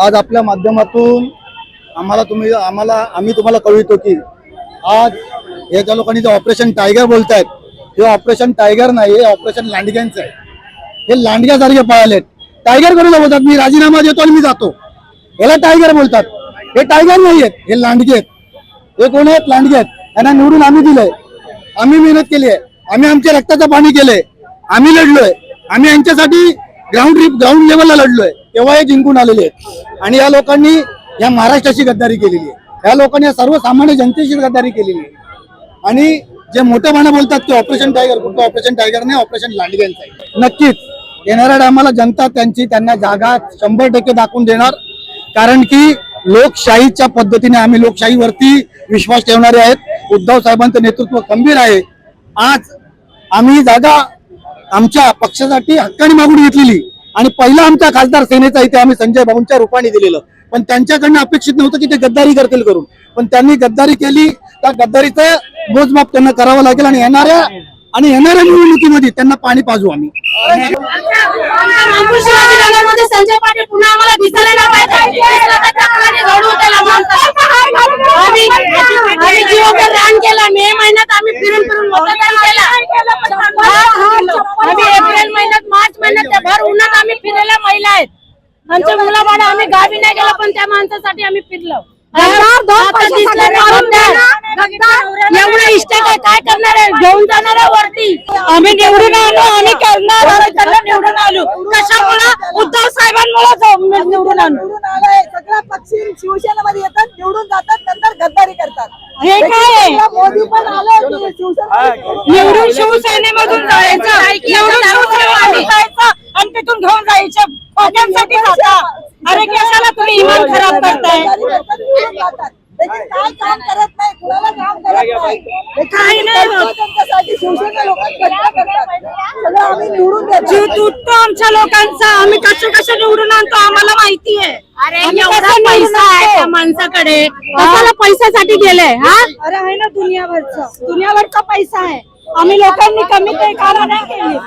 आज आपल्या माध्यमातून आम्ही तुम्हाला कळवितो की आज हे ज्या लोकांनी जे ऑपरेशन टायगर बोलतायत हे ऑपरेशन टायगर नाही, हे ऑपरेशन लांडग्यांचं आहे. हे लांडग्यासारखे पळालेत. टायगर करून बोलतात मी राजीनामा देतो आणि मी जातो, याला टायगर बोलतात. हे टायगर नाही आहेत, हे लांडगे आहेत. हे कोण आहेत? लांडगे आहेत. यांना निवडून आम्ही दिलंय, आम्ही मेहनत केली आहे, आम्ही आमच्या रक्ताचं पाणी केलंय, आम्ही लढलोय, आम्ही यांच्यासाठी ग्राउंड लेवलला लढलोय, तेव्हा हे जिंकून आलेले आहेत. आणि या लोकांनी या महाराष्ट्राची गद्दारी केलेली आहे, या लोकांनी सर्वसामान्य जनतेची गद्दारी केलेली आहे. आणि जे मोठेपणा बोलतात की ऑपरेशन टायगर, कुठलं ऑपरेशन टायगर नाही, ऑपरेशन लांडग्यांचं आहे. नक्कीच येणाऱ्या टायमाला जनता त्यांना जागा 100% दाखवून देणार. कारण की लोकशाहीच्या पद्धतीने आम्ही लोकशाहीवरती विश्वास ठेवणारे आहेत. उद्धव साहेबांचं नेतृत्व खंबीर आहे. आज आम्ही जागा आमच्या पक्षासाठी हक्काने मागून घेतलेली आणि पहिला आमचा खासदार सेनेचा इथे आम्ही संजय भाऊंच्या रूपाने दिलेलं. पण त्यांच्याकडनं अपेक्षित नव्हतं की ते गद्दारी करतील करून, पण त्यांनी गद्दारी केली. त्या गद्दारीचं मोजमाप त्यांना करावं लागेल आणि येणाऱ्या निवडणुकीमध्ये त्यांना पाणी पाजू आम्ही. संजय पाटील पुन्हा आम्हाला दिसायला नाही पाहिजे. आम्ही जीवावर रान केला. मे महिन्यात आम्ही फिरून मतदान केलं. आम्ही एप्रिल महिन्यात, मार्च महिन्यात त्या भर उन्हात आम्ही फिरायला महिला आहेत. आमच्या मुलाबाळ आम्ही गावी नाही गेलो, पण त्या माणसासाठी आम्ही फिरलो. एवढं इष्ट काय करणार आहे? घेऊन जाणार आहे वरती. आम्ही निवडून आलो, आम्ही करणार निवडून आलो. कशामुळे? उद्धव साहेबांमुळे निवडून आलो. सगळ्या पक्षी शिवसेनेमध्ये येतात, निवडून जातात, नंतर गद्दारी करतात. हे काय? मोदी पण आलं निवडून शिवसेनेमधून जायचं, निवडून शिवसेनेमधून जायचं आणि तिथून घेऊन जायचं पक्षांसाठी जाता. अरे कशाला तुम्ही इमान खराब करताय? काय काम करत नाही, कुणाला काम करत नाही, काही नाही होत. त्यांच्यासाठी शिवसेना लोकांना सगळं आम्ही निवडून देतो. जीव तुटतो आमच्या लोकांचा. आम्ही कसं निवडून आणतो आम्हाला माहिती आहे. एवढा पैसा आहे त्या माणसाकडे, कशाला पैशासाठी गेले? अरे आहे ना दुनियाभरचा पैसा आहे. आम्ही लोकांनी कमी काही कारण नाही केली.